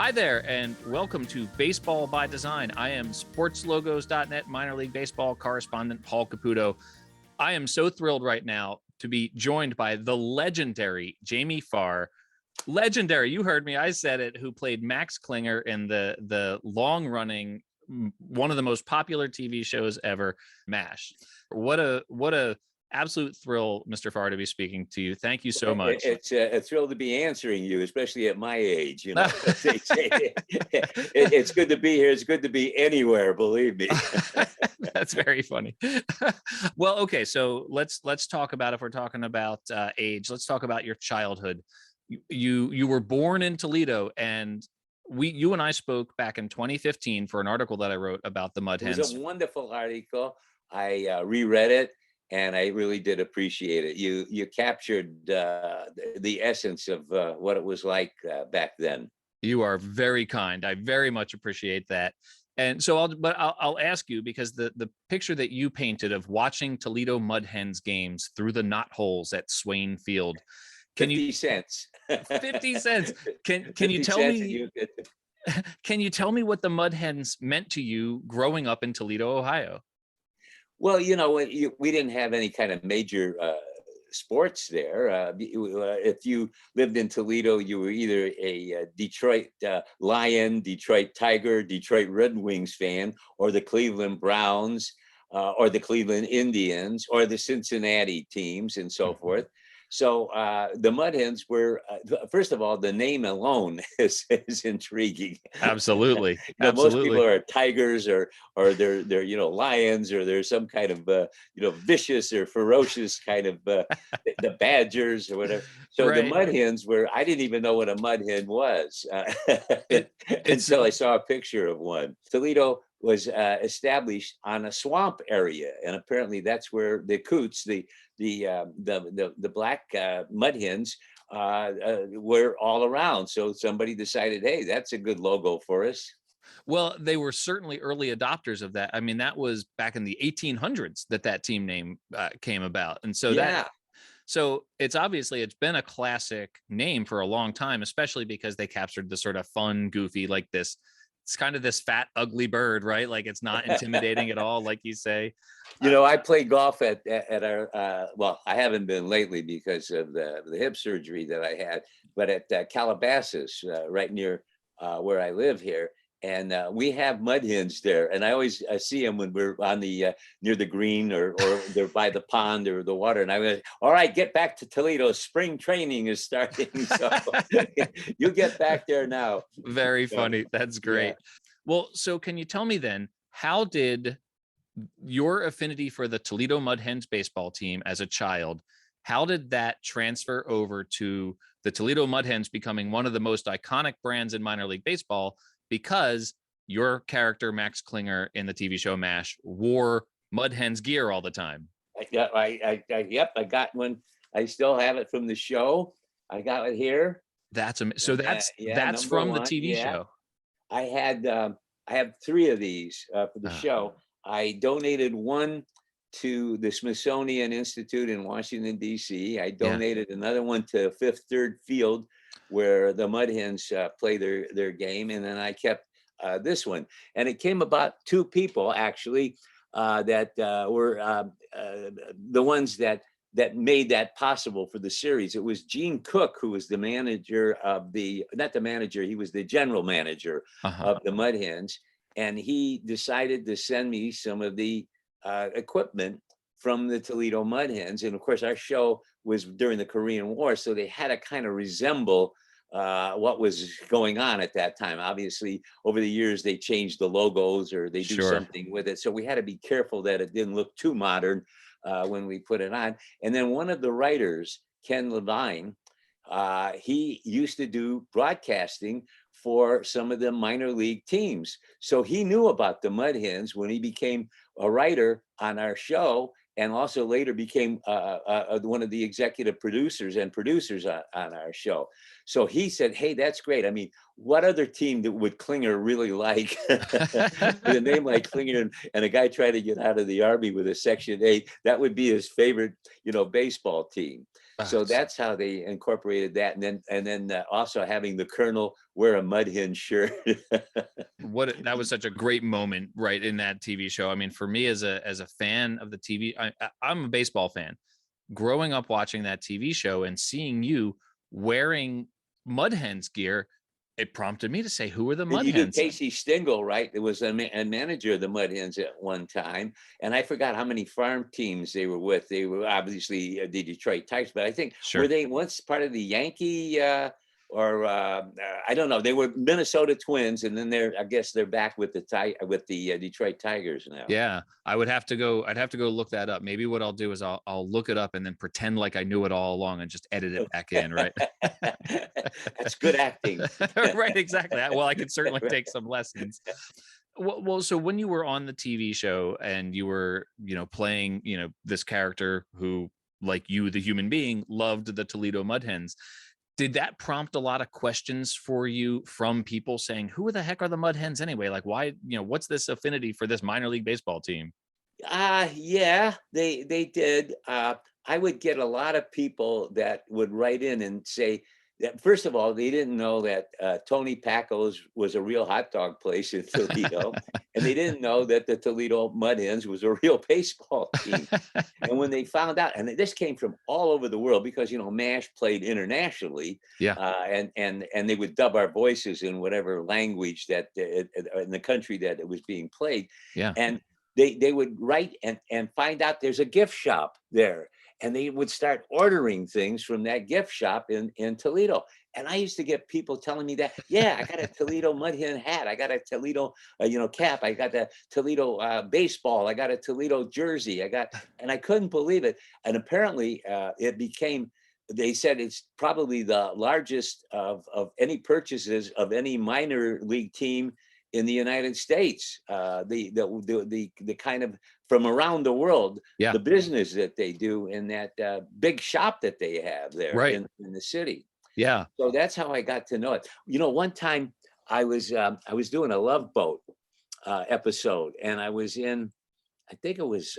Hi there, and welcome to Baseball by Design. I am sportslogos.net minor league baseball correspondent Paul Caputo. I am so thrilled right now to be joined by the legendary Jamie Farr. Legendary, you heard me, I said it, who played Max Klinger in the long-running, one of the most popular TV shows ever, MASH. What a absolute thrill, Mr. Farr, to be speaking to you. Thank you so much. It's a thrill to be answering you, especially at my age. You know, it's good to be here. It's good to be anywhere. Believe me. That's very funny. Well, okay, so let's talk about, if we're talking about age, let's talk about your childhood. You were born in Toledo, and you and I spoke back in 2015 for an article that I wrote about the Mud Hens. It was a wonderful article. I reread it, and I really did appreciate it. You captured the essence of what it was like back then. You are very kind. I very much appreciate that. And so I'll ask you, because the picture that you painted of watching Toledo Mud Hens games through the knot holes at Swain Field. 50 cents. 50 cents. Can you tell me? Can you tell me what the Mud Hens meant to you growing up in Toledo, Ohio? Well, you know, we didn't have any kind of major sports there. If you lived in Toledo, you were either a Detroit Lion, Detroit Tiger, Detroit Red Wings fan, or the Cleveland Browns, or the Cleveland Indians, or the Cincinnati teams, and so forth. So the Mud Hens were, first of all, the name alone is intriguing. Absolutely. Most people are tigers, or they're lions, or they're some kind of vicious or ferocious kind of the badgers or whatever. So right. The Mud Hens were, I didn't even know what a mud hen was until I saw a picture of one. Toledo was established on a swamp area, and apparently that's where the coots, the black mud hens, were all around. So somebody decided, hey, that's a good logo for us. Well, they were certainly early adopters of that. I mean, that was back in the 1800s that team name came about, and so So it's been a classic name for a long time, especially because they captured the sort of fun, goofy, like this. It's kind of this fat, ugly bird, right? Like, it's not intimidating at all, like you say. You know, I played golf at our, well, I haven't been lately because of the hip surgery that I had, but at Calabasas, right near where I live here. And we have mud hens there, and I always see them when we're on the near the green, or they're by the pond or the water. And I was, all right, get back to Toledo. Spring training is starting, so you get back there now. Very funny. That's great. Yeah. Well, so can you tell me then, how did your affinity for the Toledo Mud Hens baseball team as a child, how did that transfer over to the Toledo Mud Hens becoming one of the most iconic brands in minor league baseball? Because your character, Max Klinger, in the TV show MASH, wore Mud Hens gear all the time. Yep, I got one. I still have it from the show. I got it here. That's from the TV show. I have 3 of these for the show. I donated one to the Smithsonian Institute in Washington, D.C. I donated another one to Fifth Third Field, where the Mud Hens play their game. And then I kept this one. And it came about 2 people, actually, that were the ones that made that possible for the series. It was Gene Cook, who was the manager of not the manager, he was the general manager of the Mud Hens. And he decided to send me some of the equipment from the Toledo Mud Hens. And of course, our show was during the Korean War, so they had to kind of resemble what was going on at that time. Obviously, over the years, they changed the logos, or they do something with it. So we had to be careful that it didn't look too modern when we put it on. And then one of the writers, Ken Levine, he used to do broadcasting for some of the minor league teams. So he knew about the Mud Hens when he became a writer on our show, and also later became one of the executive producers on our show. So he said, hey, that's great. I mean, what other team would Klinger really like? With a name like Klinger, and a guy trying to get out of the Army with a Section 8, that would be his favorite, baseball team. So that's how they incorporated that. And then also having the Colonel wear a Mud Hen shirt. That was such a great moment, right, in that TV show. I mean, for me as a fan of the TV, I'm a baseball fan. Growing up watching that TV show and seeing you wearing Mud Hens gear, it prompted me to say, who are the And Mud you knew Hens? Casey Stengel, right? There was a manager of the Mud Hens at one time, and I forgot how many farm teams they were with. They were obviously the Detroit Tigers, but I think were they once part of the Yankee or I don't know. They were Minnesota Twins, and then I guess they're back with the Detroit Tigers now. Yeah, I'd have to go look that up. Maybe what I'll do is I'll look it up and then pretend like I knew it all along and just edit it back in, right? That's good acting. Right, exactly. Well, I could certainly take some lessons. Well, so when you were on the TV show and you were, playing, this character who, like you, the human being, loved the Toledo Mud Hens, did that prompt a lot of questions for you from people saying, who the heck are the Mud Hens anyway? Like, why, what's this affinity for this minor league baseball team? Yeah, they did. I would get a lot of people that would write in and say that, first of all, they didn't know that Tony Packo's was a real hot dog place in Toledo, and they didn't know that the Toledo Mud Hens was a real baseball team. And when they found out, and this came from all over the world because MASH played internationally, and they would dub our voices in whatever language that in the country that it was being played, and they would write and find out there's a gift shop there. And they would start ordering things from that gift shop in Toledo. And I used to get people telling me that, yeah, I got a Toledo Mud Hen hat. I got a Toledo, cap. I got the Toledo baseball. I got a Toledo jersey. And I couldn't believe it. And apparently it became, they said it's probably the largest of any purchases of any minor league team in the United States. The kind of from around the world, the business that they do in that big shop that they have there in the city. Yeah. So that's how I got to know it. One time I was doing a Love Boat episode, and I was in, I think it was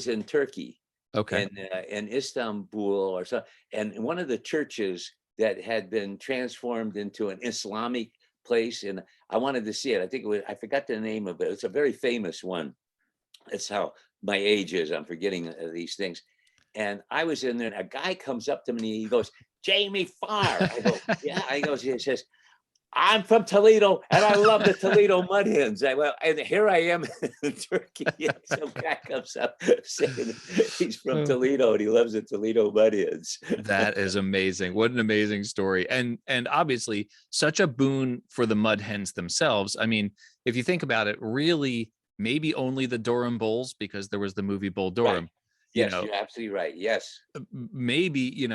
in Turkey. Okay. In Istanbul or so, and one of the churches that had been transformed into an Islamic place, and I wanted to see it. I think it was, I forgot the name of it. It's a very famous one. That's how my age is. I'm forgetting these things. And I was in there, and a guy comes up to me. He goes, "Jamie Farr." I go, "Yeah." He says, "I'm from Toledo, and I love the Toledo Mud Hens." And here I am in Turkey. Some guy comes up saying he's from Toledo and he loves the Toledo Mud Hens. That is amazing. What an amazing story. And obviously such a boon for the Mud Hens themselves. I mean, if you think about it, really, maybe only the Durham Bulls, because there was the movie Bull Durham. Right. Yes, you're absolutely right. Yes. Maybe,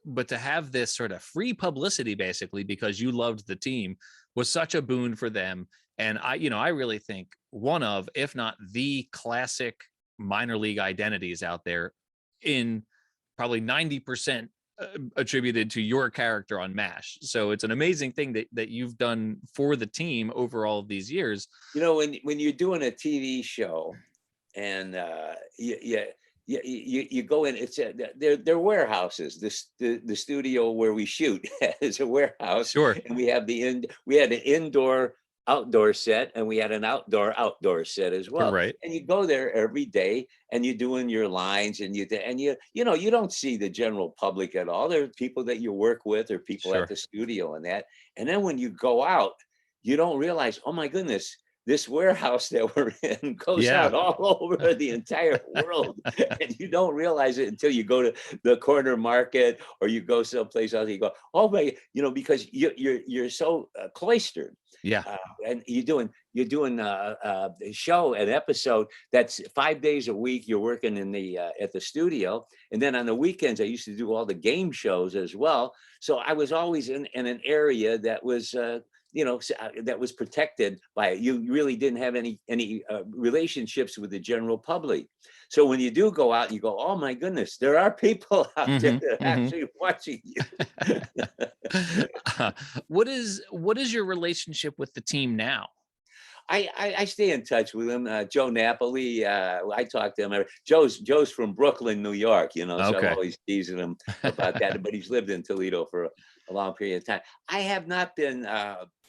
but to have this sort of free publicity, basically, because you loved the team, was such a boon for them. And I really think one of, if not the classic minor league identities out there, in probably 90% attributed to your character on MASH. So it's an amazing thing that you've done for the team over all of these years. When you're doing a TV show and you go in, it's they're warehouses. The studio where we shoot is a warehouse. Sure. And we had an indoor outdoor set, and we had an outdoor set as well. Right. And you go there every day, and you're doing your lines, and you don't see the general public at all. There are people that you work with, or people at the studio and that. And then when you go out, you don't realize, oh my goodness, this warehouse that we're in goes out all over the entire world. And you don't realize it until you go to the corner market, or you go someplace else. You go, oh my, because you're so cloistered. Yeah. And you're doing a show, an episode that's 5 days a week. You're working at the studio, and then on the weekends I used to do all the game shows as well. So I was always in an area that was that was protected by it. You really didn't have any relationships with the general public. So when you do go out, you go, oh my goodness, there are people out there that are actually watching you. What is your relationship with the team now? I stay in touch with him. Joe Napoli, I talk to him. Joe's from Brooklyn, New York, so I'm Okay. always teasing him about that. But he's lived in Toledo for a long period of time. I have not been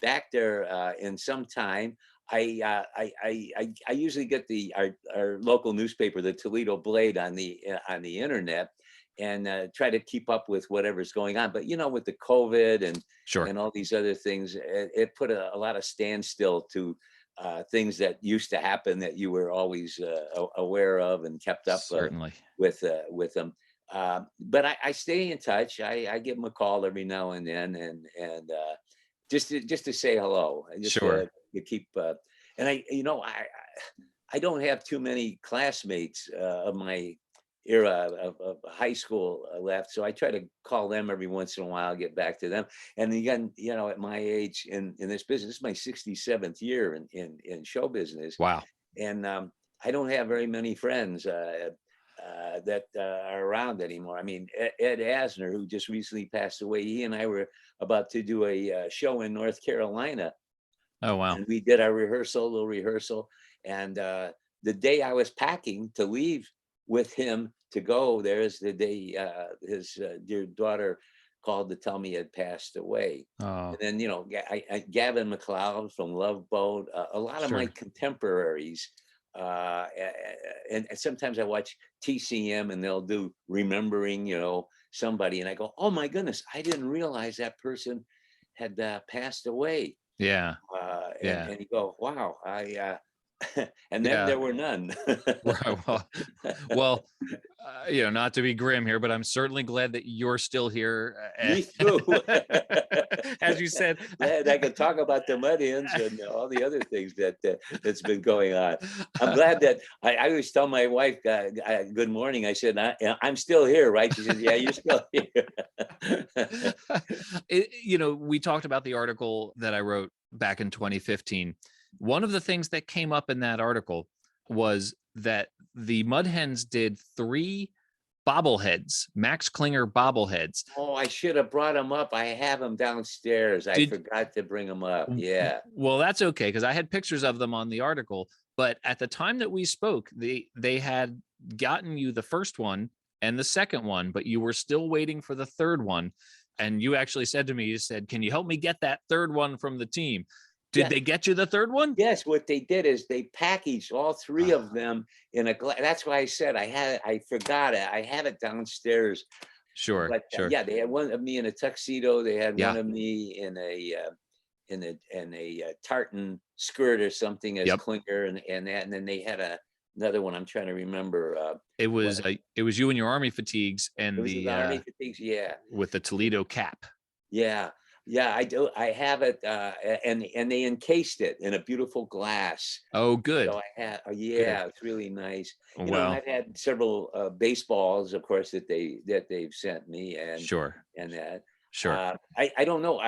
back there in some time. I usually get our local newspaper, the Toledo Blade, on the internet, and try to keep up with whatever's going on. But with the COVID Sure. and all these other things, it put a lot of standstill to things that used to happen that you were always aware of and kept up Certainly. with them. But I stay in touch. I give them a call every now and then, and just to say hello, just Sure. to keep. And I don't have too many classmates of my era of high school left, so I try to call them every once in a while, get back to them. And again, at my age in this business, this is my 67th year in show business, Wow. and I don't have very many friends that are around anymore. I mean, Ed Asner, who just recently passed away, he and I were about to do a show in North Carolina, Oh, wow. and we did our little rehearsal. And the day I was packing to leave with him to go there is the day his dear daughter called to tell me he had passed away. Oh, And then, Gavin MacLeod from Love Boat, a lot of my sure. contemporaries. And sometimes I watch TCM and they'll do remembering, somebody. And I go, oh my goodness, I didn't realize that person had passed away. Yeah. And Yeah. you go, wow, and then Yeah. there were none. Right. Well, not to be grim here, but I'm certainly glad that you're still here. Me too. As you said, Glad I could talk about the Mud Hens and all the other things that's been going on. I'm glad that I always tell my wife, good morning. I said, I'm still here, right? She said, yeah, you're still here. We talked about the article that I wrote back in 2015. One of the things that came up in that article was that the Mud Hens did 3 bobbleheads, Max Klinger bobbleheads. Oh, I should have brought them up. I have them downstairs. I forgot to bring them up. Yeah. Well, that's okay, because I had pictures of them on the article. But at the time that we spoke, they had gotten you the first one and the second one, but you were still waiting for the third one. And you actually said to me, you said, can you help me get that third one from the team? Did they get you the third one? Yes, what they did is they packaged all 3 of them in a glass. That's why I said I forgot it. I have it downstairs. Sure, But sure. yeah, they had one of me in a tuxedo. They had one Yeah. of me in a tartan skirt or something as Yep. Klinger, and then they had another one. I'm trying to remember. It was you in your Army fatigues and It was the Army fatigues. Yeah, with the Toledo cap. yeah. Yeah, I do. I have it, and they encased it in a beautiful glass. Oh, good. So I had, Good. yeah, it's really nice. And Well, I've had several baseballs, of course, that they've sent me, sure, and that. sure. I don't know.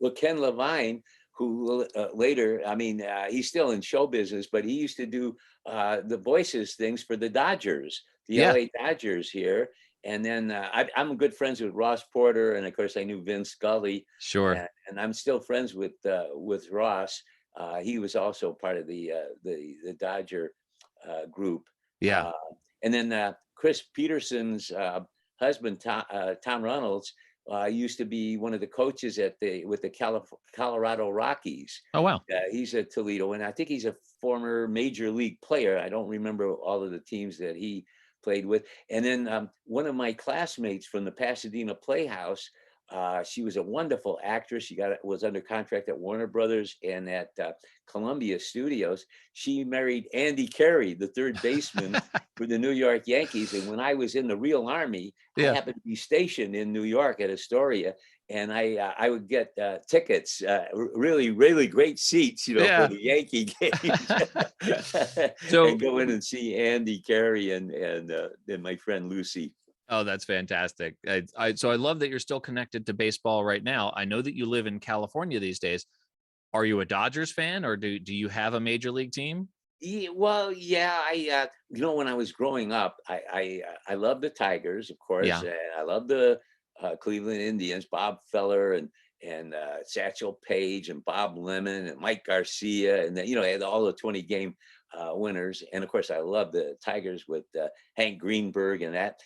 Well, Ken Levine, who later, I mean, he's still in show business, but he used to do the voices things for the Dodgers, the Yeah, LA Dodgers here. And then I'm good friends with Ross Porter, and of course I knew Vince Scully, sure. and I'm still friends with Ross. He was also part of the Dodger group. Yeah. Uh, and then Chris Peterson's husband, Tom Reynolds, used to be one of the coaches with the Colorado Rockies. Oh, wow. He's at Toledo, and I think he's a former major league player. I don't remember all of the teams that he played with. And then one of my classmates from the Pasadena Playhouse, she was a wonderful actress. She was under contract at Warner Brothers and at Columbia Studios. She married Andy Carey, the third baseman for the New York Yankees. And when I was in the real Army, I Yeah. happened to be stationed in New York at Astoria. And I would get tickets, really, really great seats, for the Yankee games, So, and go in and see Andy Carey and my friend Lucy. oh, that's fantastic. So I love that you're still connected to baseball right now. I know that you live in California these days. Are you a Dodgers fan, or do you have a major league team? Yeah, well, yeah, when I was growing up, I loved the Tigers, of course. Yeah. And I loved the Cleveland Indians, Bob Feller, and Satchel Paige and Bob Lemon and Mike Garcia, and then, had all the 20 game winners. And of course, I love the Tigers with Hank Greenberg and that.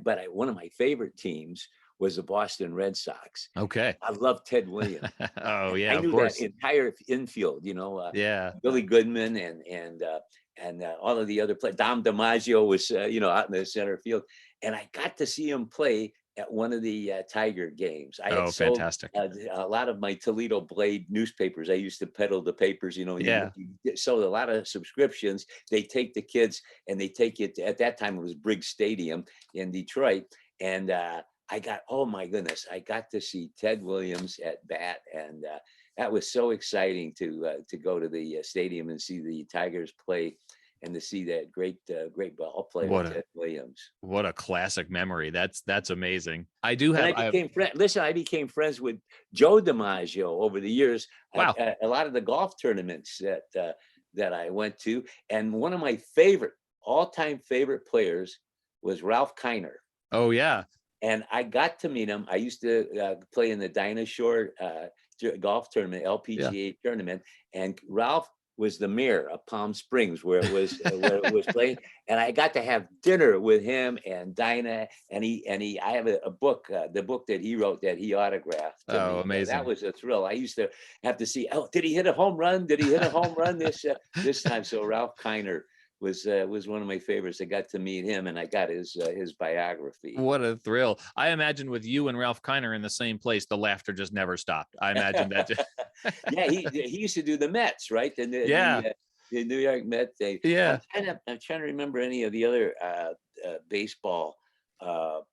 But one of my favorite teams was the Boston Red Sox. Okay. I love Ted Williams. Oh yeah, I knew of course. that entire infield, Yeah. Billy Goodman and all of the other players. Dom DiMaggio was, out in the center field. And I got to see him play at one of the Tiger games. I had sold fantastic. a lot of my Toledo Blade newspapers. I used to peddle the papers, Yeah. you sold a lot of subscriptions. They take the kids and they take it, at that time it was Briggs Stadium in Detroit. And oh my goodness, I got to see Ted Williams at bat. And that was so exciting to go to the stadium and see the Tigers play, and to see that great ball player, Ted Williams. What a classic memory. That's amazing. I became friends with Joe DiMaggio over the years. Wow. A lot of the golf tournaments that I went to. And one of my all-time favorite players was Ralph Kiner. Oh yeah. And I got to meet him. I used to play in the Dinosaur golf tournament, LPGA tournament, and Ralph was the mayor of Palm Springs, where it was played, and I got to have dinner with him and Dinah, and I have a book, the book that he wrote that he autographed. Oh, amazing! That was a thrill. I used to have to see, did he hit a home run? Did he hit a home run this time? So Ralph Kiner was one of my favorites. I got to meet him, and I got his biography. What a thrill! I imagine with you and Ralph Kiner in the same place, the laughter just never stopped. I imagine that. Yeah, he used to do the Mets, right? The New York Mets. Yeah. I'm trying to remember any of the other baseball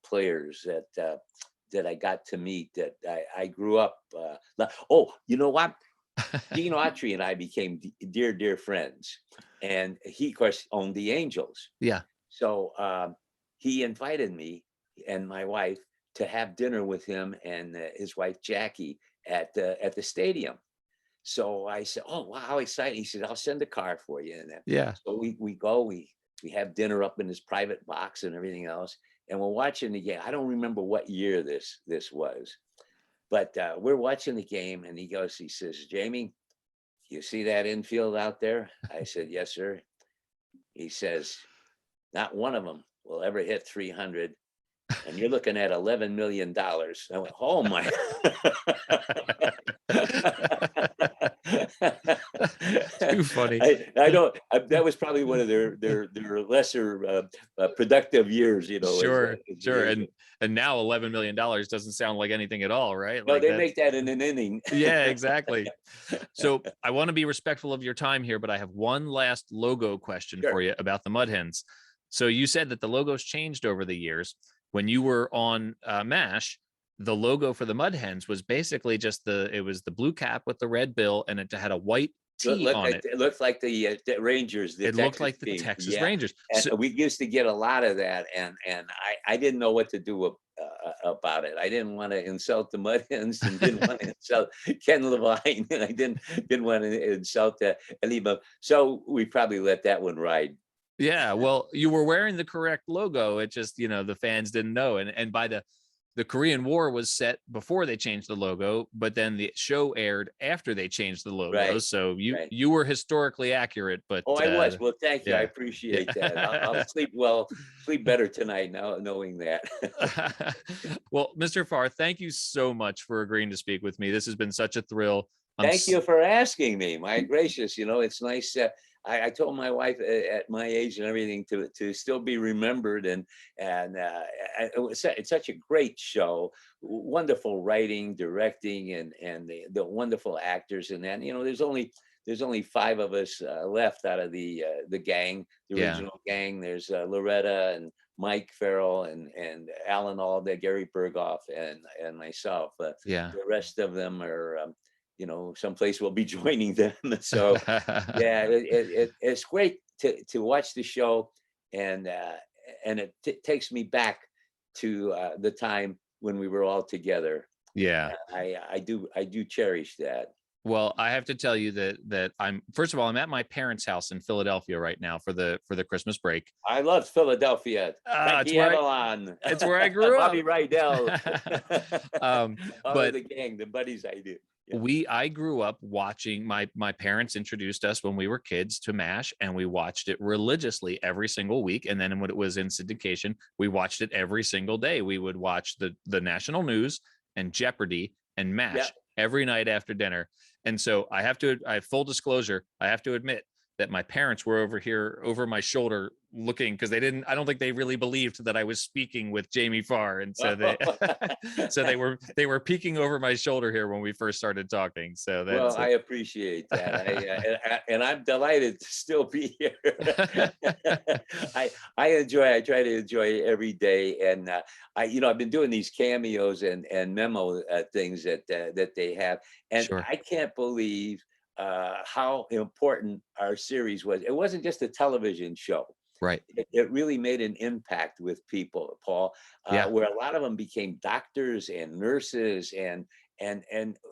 players that I got to meet that I grew up. You know what? Gene Autry and I became dear friends, and he, of course, owned the Angels. Yeah. So he invited me and my wife to have dinner with him and his wife Jackie at the stadium. So I said, "Oh wow, how exciting!" He said, "I'll send a car for you." And yeah. So we go, we have dinner up in his private box and everything else, and we're watching the game. I don't remember what year this was, but we're watching the game, and he says, "Jamie, you see that infield out there?" I said, "Yes, sir." He says, "Not one of them will ever hit 300. And you're looking at $11 million. I went, "Oh my." Too funny. I don't. That was probably one of their lesser productive years, Sure. And now $11 million doesn't sound like anything at all, right? No, they make that in an inning. Yeah, exactly. So I want to be respectful of your time here, but I have one last logo question for you about the Mud Hens. So you said that the logo's changed over the years. When you were on MASH, the logo for the Mud Hens was basically just it was the blue cap with the red bill, and it had a white T on it. It looked like the Rangers. It looked like the Texas Rangers. And we used to get a lot of that, and I didn't know what to do about it. I didn't want to insult the Mud Hens, and didn't want to insult Ken Levine, and I didn't want to insult anybody. So we probably let that one ride. Yeah, well, you were wearing the correct logo. It just, the fans didn't know. And by the Korean War was set before they changed the logo, but then the show aired after they changed the logo. Right. So you were historically accurate. But I was. Well, thank you. I appreciate that. I'll sleep better tonight now knowing that. Well, Mr. Farr, thank you so much for agreeing to speak with me. This has been such a thrill. Thank you for asking me. My gracious, it's nice. I told my wife at my age and everything to still be remembered, and it's such a great show, wonderful writing, directing, and the wonderful actors, and then there's only 5 of us left out of the gang, the original gang. There's Loretta and Mike Farrell and Alan Alda, Gary Berghoff, and myself. The rest of them are. Someplace we'll be joining them. So it's great to watch the show, and it takes me back to the time when we were all together. Yeah, I do cherish that. Well, I have to tell you that first of all, I'm at my parents' house in Philadelphia right now for the Christmas break. I love Philadelphia. It's Frankie where Avalon. it's where I grew up. Bobby Rydell. All of But the gang, the buddies I do. Yeah. I grew up watching, my parents introduced us when we were kids to MASH, and we watched it religiously every single week. And then when it was in syndication, we watched it every single day. We would watch the national news and Jeopardy and MASH Yeah. every night after dinner. And so I have full disclosure, I have to admit that my parents were over here over my shoulder looking, because I don't think they really believed that I was speaking with Jamie Farr. And so they were peeking over my shoulder here when we first started talking. So that's, well, I appreciate that. And I'm delighted to still be here. I try to enjoy every day. And I've been doing these cameos and memo things that they have. And Sure. I can't believe how important our series was. It wasn't just a television show. Right. It really made an impact with people, Paul, where a lot of them became doctors and nurses and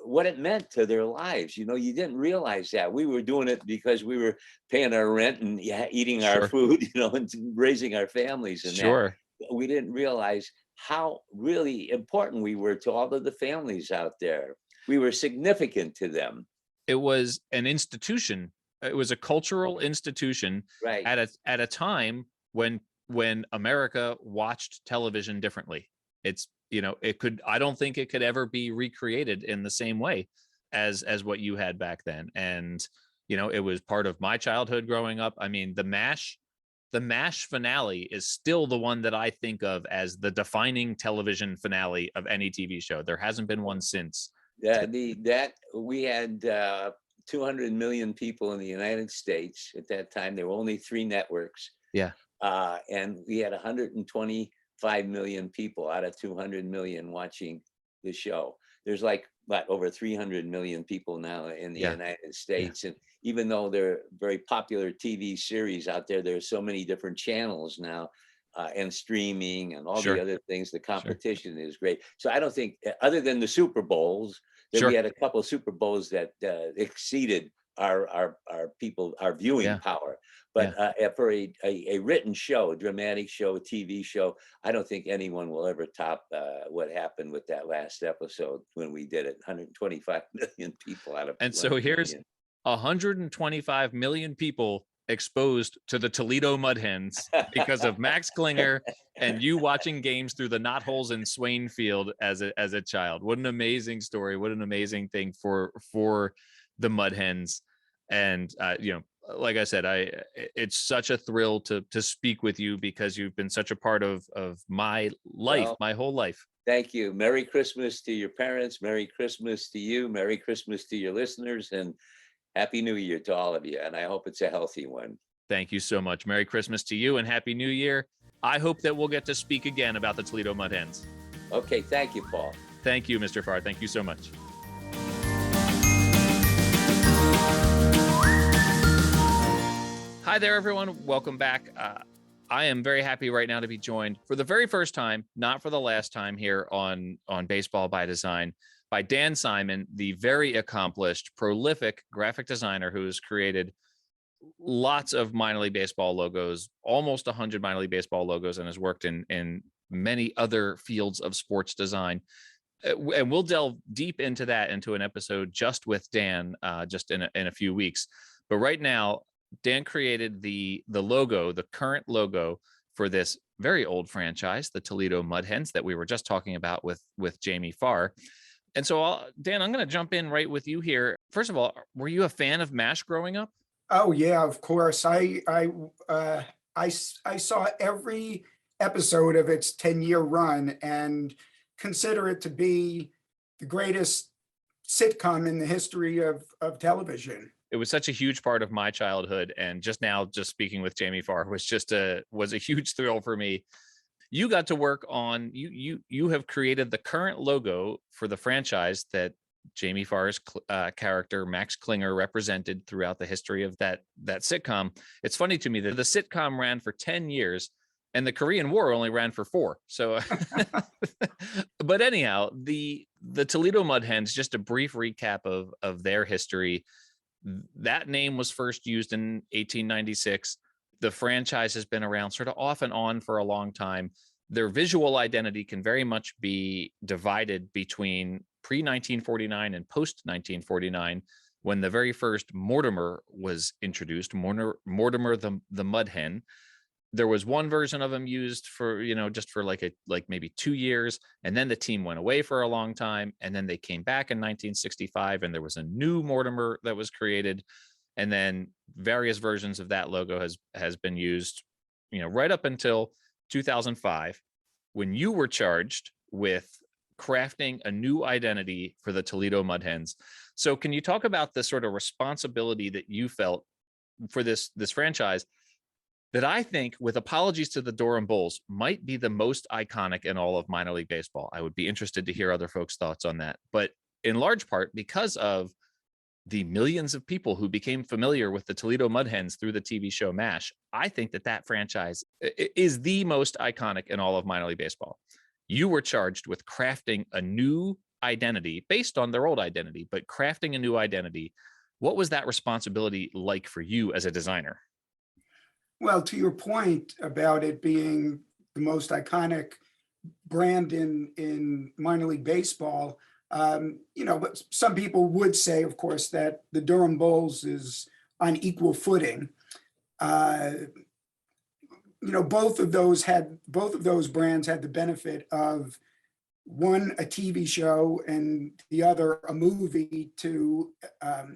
what it meant to their lives. You didn't realize that. We were doing it because we were paying our rent and eating our food, and raising our families. And sure. that. We didn't realize how really important we were to all of the families out there. We were significant to them. It was an institution. It was a cultural institution, right, at a time when America watched television differently. It's, I don't think it could ever be recreated in the same way as what you had back then. And, it was part of my childhood growing up. I mean, the MASH finale is still the one that I think of as the defining television finale of any TV show. There hasn't been one since. We had 200 million people in the United States at that time. There were only 3 networks. Yeah. And we had 125 million people out of 200 million watching the show. There's over 300 million people now in the United States. And even though there are very popular TV series out there, there's so many different channels now. And streaming and all the other things, the competition is great. So I don't think, other than the Super Bowls, that we had a couple of Super Bowls that exceeded our viewing power. But for a written show, a dramatic show, a TV show, I don't think anyone will ever top what happened with that last episode when we did it. 125 million people out of. And so here's 125 million people exposed to the Toledo Mud Hens because of Max Klinger and you watching games through the knotholes in Swain Field as a child. What an amazing story. What an amazing thing for the Mud Hens. And, like I said, it's such a thrill to speak with you, because you've been such a part of my life, my whole life. Thank you. Merry Christmas to your parents. Merry Christmas to you. Merry Christmas to your listeners. And Happy New Year to all of you, and I hope it's a healthy one. Thank you so much. Merry Christmas to you and Happy New Year. I hope that we'll get to speak again about the Toledo Mud Hens. Okay, thank you, Paul. Thank you, Mr. Farr. Thank you so much. Hi there, everyone. Welcome back. I am very happy right now to be joined for the very first time, not for the last time, here on Baseball by Design, by Dan Simon, the very accomplished, prolific graphic designer who has created lots of minor league baseball logos, almost 100 minor league baseball logos, and has worked in many other fields of sports design. And we'll delve deep into that, into an episode just with Dan, just in a few weeks. But right now, Dan created the logo, the current logo for this very old franchise, the Toledo Mud Hens, that we were just talking about with Jamie Farr. And so, Dan, I'm going to jump in right with you here. First of all, were you a fan of MASH growing up? Oh yeah, of course. I saw every episode of its 10-year run and consider it to be the greatest sitcom in the history of television. It was such a huge part of my childhood, and just speaking with Jamie Farr was a huge thrill for me. You got to work on, you have created the current logo for the franchise that Jamie Farr's character Max Klinger represented throughout the history of that sitcom. It's funny to me that the sitcom ran for 10 years and the Korean War only ran for 4. So, but anyhow, the the Toledo Mud Hens, just a brief recap of their history. That name was first used in 1896. The franchise has been around sort of off and on for a long time. Their visual identity can very much be divided between pre-1949 and post-1949, when the very first Mortimer was introduced, Mortimer the Mud Hen. There was one version of him used for, just for like maybe 2 years. And then the team went away for a long time. And then they came back in 1965 and there was a new Mortimer that was created. And then various versions of that logo has been used, right up until 2005, when you were charged with crafting a new identity for the Toledo Mud Hens. So can you talk about the sort of responsibility that you felt for this franchise that I think, with apologies to the Durham Bulls, might be the most iconic in all of minor league baseball? I would be interested to hear other folks' thoughts on that. But in large part because of the millions of people who became familiar with the Toledo Mud Hens through the TV show MASH, I think that franchise is the most iconic in all of minor league baseball. You were charged with crafting a new identity based on their old identity, but crafting a new identity. What was that responsibility like for you as a designer? Well, to your point about it being the most iconic brand in minor league baseball, but some people would say, of course, that the Durham Bulls is on equal footing. Both of those brands had the benefit of, one, a TV show, and the other a movie to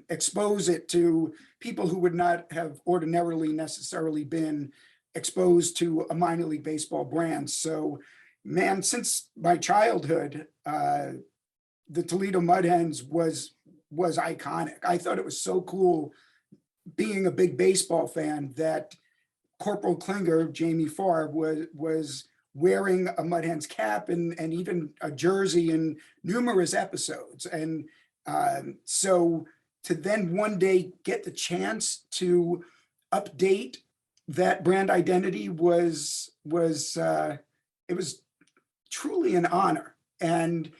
expose it to people who would not have ordinarily necessarily been exposed to a minor league baseball brand. So, man, since my childhood, the Toledo Mud Hens was iconic. I thought it was so cool, being a big baseball fan, that Corporal Klinger, Jamie Farr, was wearing a Mud Hens cap and even a jersey in numerous episodes. And so to then one day get the chance to update that brand identity was truly an honor. And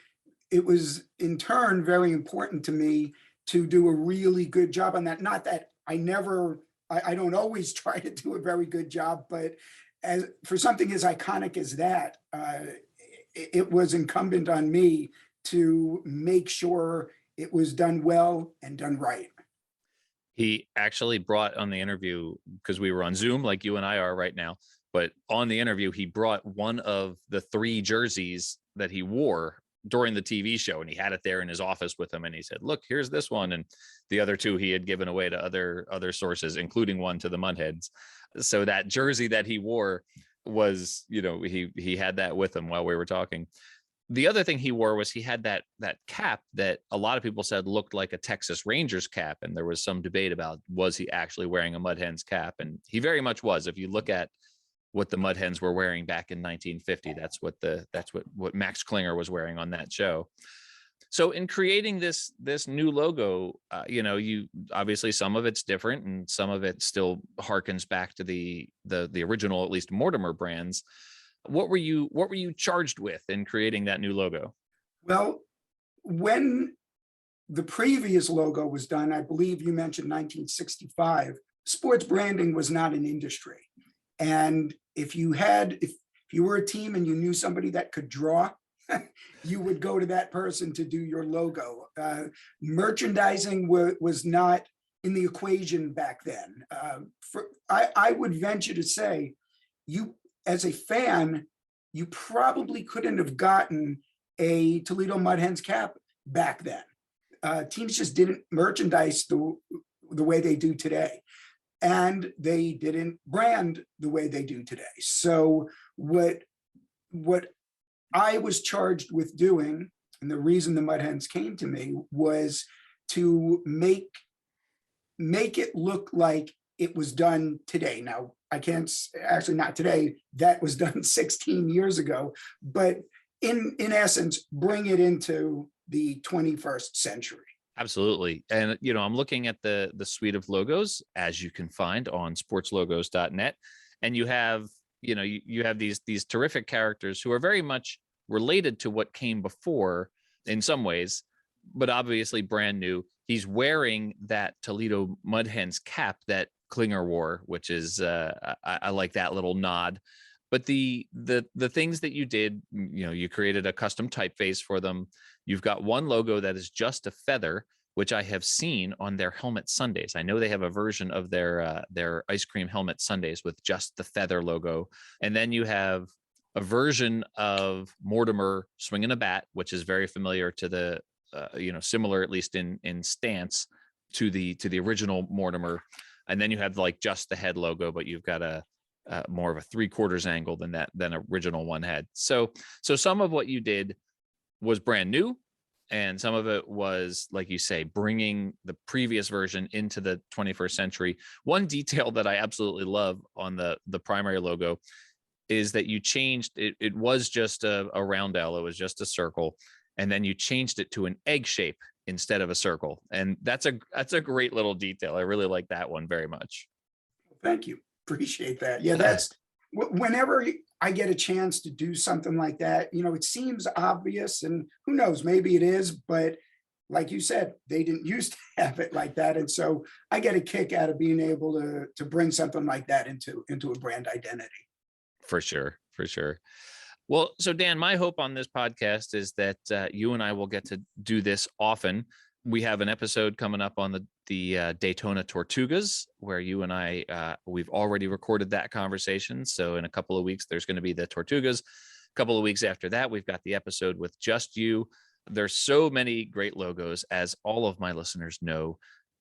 it was in turn very important to me to do a really good job on that. Not that I don't always try to do a very good job, but as for something as iconic as that, it was incumbent on me to make sure it was done well and done right. He actually brought on the interview, because we were on Zoom like you and I are right now, but on the interview, he brought one of the 3 jerseys that he wore during the TV show, and he had it there in his office with him. And he said, look, here's this one. And the other 2 he had given away to other sources, including one to the Mud Hens. So that jersey that he wore was, he had that with him while we were talking. The other thing he wore was he had that cap that a lot of people said looked like a Texas Rangers cap. And there was some debate about, was he actually wearing a Mud Hens cap? And he very much was. If you look at what the Mud Hens were wearing back in 1950, that's what Max Klinger was wearing on that show. So in creating this new logo, you obviously, some of it's different and some of it still harkens back to the original, at least Mortimer brands. What were you charged with in creating that new logo? Well, when the previous logo was done, I believe you mentioned 1965, sports branding was not an industry. And if you were a team and you knew somebody that could draw, you would go to that person to do your logo. Merchandising was not in the equation back then. I would venture to say, you as a fan, you probably couldn't have gotten a Toledo Mud Hens cap back then. Teams just didn't merchandise the way they do today. And they didn't brand the way they do today. So what I was charged with doing, and the reason the Mud Hens came to me, was to make it look like it was done today. Now, I can't, actually not today, that was done 16 years ago, but in essence, bring it into the 21st century. Absolutely. And, I'm looking at the suite of logos, as you can find on sportslogos.net. And you have, you have these terrific characters who are very much related to what came before, in some ways, but obviously brand new. He's wearing that Toledo Mud Hens cap that Klinger wore, which is I like that little nod. But the things that you did, you created a custom typeface for them. You've got one logo that is just a feather, which I have seen on their helmet Sundays. I know they have a version of their ice cream helmet Sundays with just the feather logo. And then you have a version of Mortimer swinging a bat, which is very familiar to the, similar, at least in stance, to the original Mortimer. And then you have like just the head logo, but you've got a more of a 3/4 angle than original one had. So some of what you did was brand new, and some of it was, like you say, bringing the previous version into the 21st century. One detail that I absolutely love on the primary logo is that you changed it. It was just a roundel. It was just a circle. And then you changed it to an egg shape instead of a circle. And that's a great little detail. I really like that one very much. Thank you. Appreciate that. Yeah, that's whenever I get a chance to do something like that, it seems obvious, and who knows, maybe it is, but like you said, they didn't used to have it like that. And so I get a kick out of being able to bring something like that into a brand identity. For sure. Well, so Dan, my hope on this podcast is that you and I will get to do this often. We have an episode coming up on the Daytona Tortugas, where you and I, we've already recorded that conversation. So in a couple of weeks, there's going to be the Tortugas. A couple of weeks after that, we've got the episode with just you. There's so many great logos, as all of my listeners know,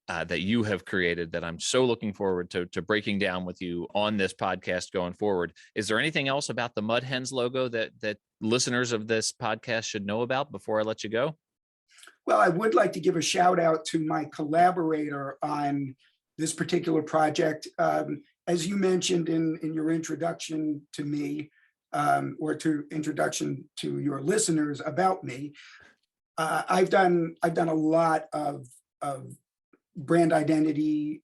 that you have created, that I'm so looking forward to breaking down with you on this podcast going forward. Is there anything else about the Mud Hens logo that listeners of this podcast should know about before I let you go? Well, I would like to give a shout out to my collaborator on this particular project. As you mentioned in your introduction to me, or to introduction to your listeners about me, I've done a lot of brand identities,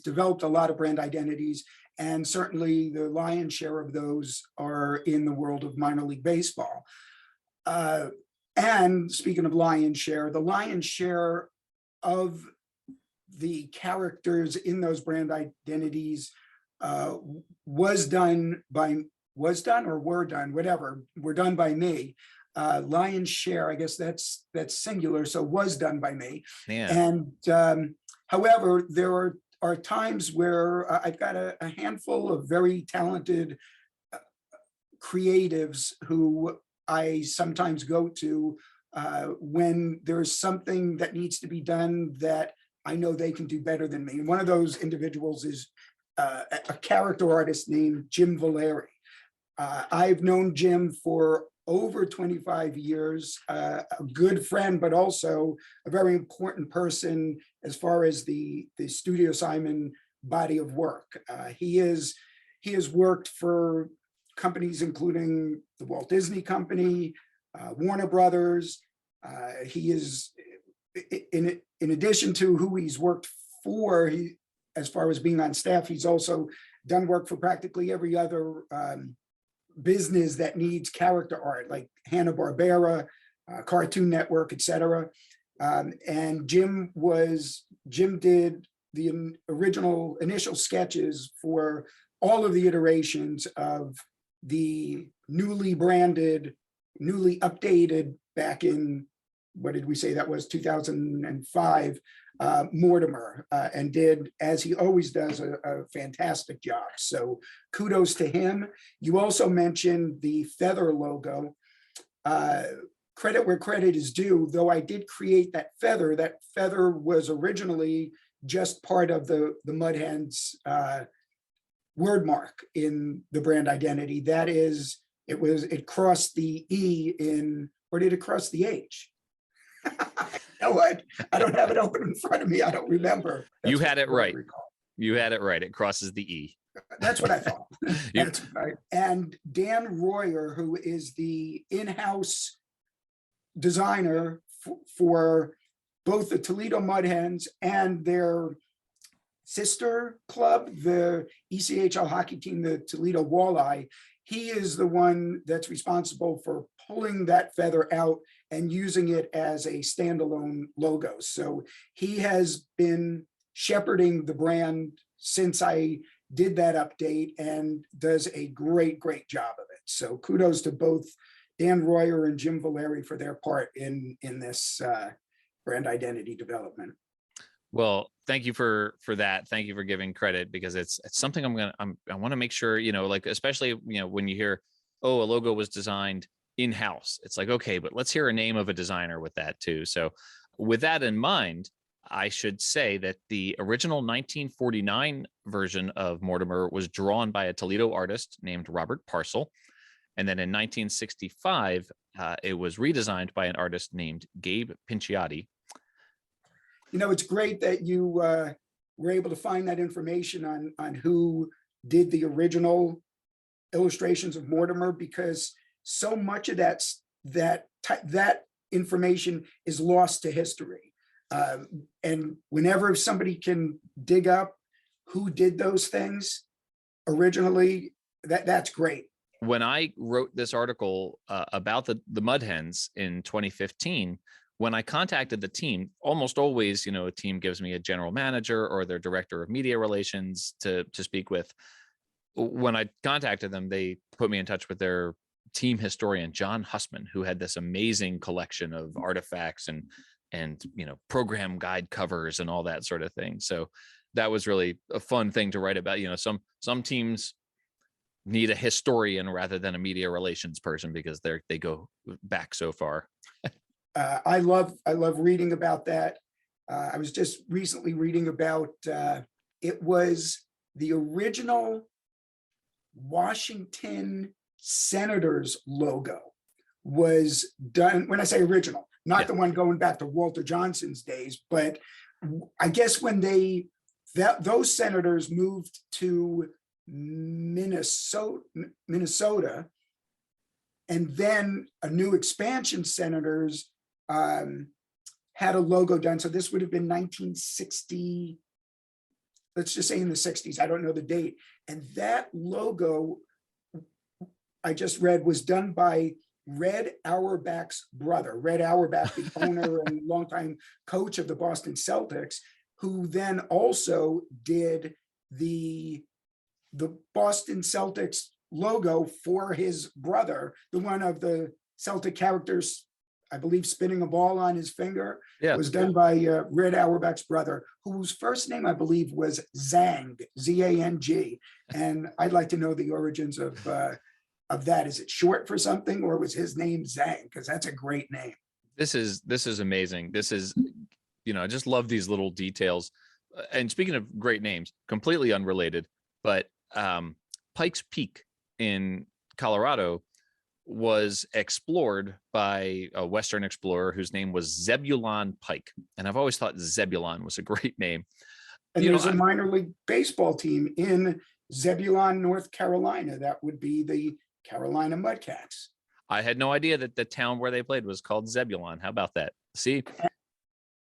developed a lot of brand identities, and certainly the lion's share of those are in the world of minor league baseball. And speaking of lion's share, the lion's share of the characters in those brand identities were done by me. Lion's share, I guess that's singular, so was done by me. Yeah. And however, there are times where I've got a handful of very talented creatives who I sometimes go to when there's something that needs to be done that I know they can do better than me. And one of those individuals is a character artist named Jim Valeri. I've known Jim for over 25 years, a good friend, but also a very important person as far as the Studio Simon body of work. He has worked for companies including the Walt Disney Company, Warner Brothers. He is, in addition to who he's worked for, as far as being on staff, he's also done work for practically every other business that needs character art, like Hanna-Barbera, Cartoon Network, etc. And Jim did the original initial sketches for all of the iterations of the newly branded, newly updated, back in, what did we say that was, 2005, Mortimer, and did, as he always does, a fantastic job. So kudos to him. You also mentioned the feather logo. Credit where credit is due, though I did create that feather was originally just part of the Mud Hens word mark in the brand identity. That is, it crossed the E in, or did it cross the H? You know what? I don't have it open in front of me. I don't remember. You had it right. You had it right. It crosses the E. That's what I thought. That's right. And Dan Royer, who is the in-house designer for both the Toledo Mud Hens and their sister club, the ECHL hockey team, the Toledo Walleye, he is the one that's responsible for pulling that feather out and using it as a standalone logo. So he has been shepherding the brand since I did that update and does a great job of it. So kudos to both Dan Royer and Jim Valeri for their part in this brand identity development. Well, thank you for that. Thank you for giving credit, because it's something I want to make sure, like, especially, when you hear, oh, a logo was designed in-house, it's like, okay, but let's hear a name of a designer with that too. So with that in mind, I should say that the original 1949 version of Mortimer was drawn by a Toledo artist named Robert Parcel. And then in 1965, it was redesigned by an artist named Gabe Pinciotti. It's great that you were able to find that information on who did the original illustrations of Mortimer, because so much of that information is lost to history. And whenever somebody can dig up who did those things originally, that's great. When I wrote this article about the Mud Hens in 2015, when I contacted the team, almost always, a team gives me a general manager or their director of media relations to speak with. When I contacted them, they put me in touch with their team historian, John Hussman, who had this amazing collection of artifacts and program guide covers and all that sort of thing. So that was really a fun thing to write about. Some teams need a historian rather than a media relations person, because they go back so far. I love reading about that. I was just recently reading about it was the original Washington Senators logo was done. When I say original, not the one going back to Walter Johnson's days, but I guess when those senators moved to Minnesota, and then a new expansion senators had a logo done. So this would have been 1960, let's just say in the 60s. I don't know the date. And that logo, I just read, was done by Red Auerbach's brother. Red Auerbach, the owner and longtime coach of the Boston Celtics, who then also did the Boston Celtics logo for his brother, the one of the Celtic characters, I believe, spinning a ball on his finger, was done by Red Auerbach's brother, whose first name, I believe, was Zang, Z-A-N-G. And I'd like to know the origins of that. Is it short for something, or was his name Zang? Because that's a great name. This is amazing. This is, I just love these little details. And speaking of great names, completely unrelated, but Pikes Peak in Colorado was explored by a Western explorer whose name was Zebulon Pike. And I've always thought Zebulon was a great name. And there's a minor league baseball team in Zebulon, North Carolina. That would be the Carolina Mudcats. I had no idea that the town where they played was called Zebulon. How about that? See?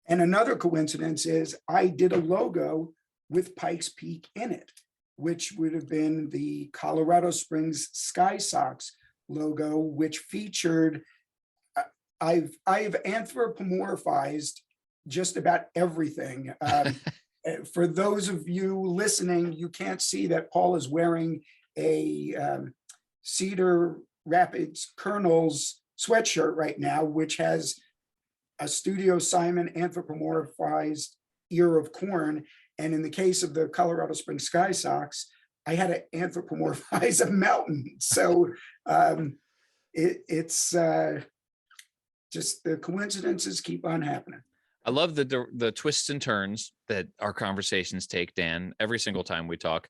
And another coincidence is I did a logo with Pikes Peak in it, which would have been the Colorado Springs Sky Sox logo, which featured, I've anthropomorphized just about everything. For those of you listening, you can't see that Paul is wearing a Cedar Rapids Colonels sweatshirt right now, which has a Studio Simon anthropomorphized ear of corn. And in the case of the Colorado Springs Sky Sox, I had to anthropomorphize a mountain. So it's just the coincidences keep on happening. I love the twists and turns that our conversations take, Dan, every single time we talk.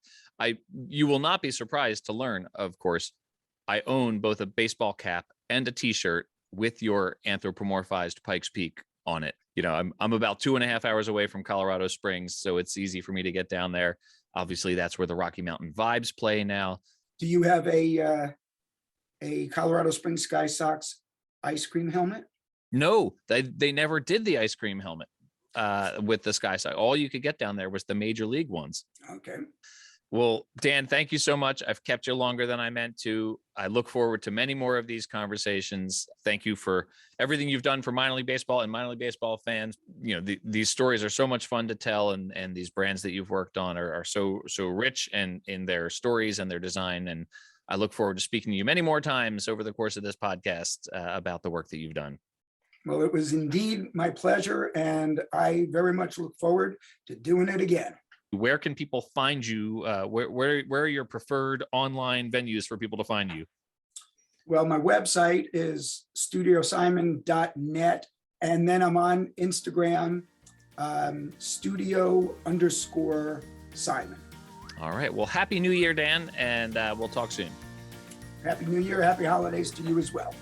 You will not be surprised to learn, of course, I own both a baseball cap and a t-shirt with your anthropomorphized Pikes Peak on it. I'm about 2.5 hours away from Colorado Springs, so it's easy for me to get down there. Obviously, that's where the Rocky Mountain Vibes play now. Do you have a Colorado Springs Sky Sox ice cream helmet? No, they never did the ice cream helmet with the Sky Sox. All you could get down there was the major league ones. Okay. Well, Dan, thank you so much. I've kept you longer than I meant to. I look forward to many more of these conversations. Thank you for everything you've done for minor league baseball and minor league baseball fans. These stories are so much fun to tell, and these brands that you've worked on are so rich and in their stories and their design. And I look forward to speaking to you many more times over the course of this podcast about the work that you've done. Well, it was indeed my pleasure, and I very much look forward to doing it again. Where can people find you? Where are your preferred online venues for people to find you? Well, my website is studiosimon.net, and then I'm on Instagram, studio_Simon. All right. Well, Happy New Year, Dan, and we'll talk soon. Happy New Year, happy holidays to you as well.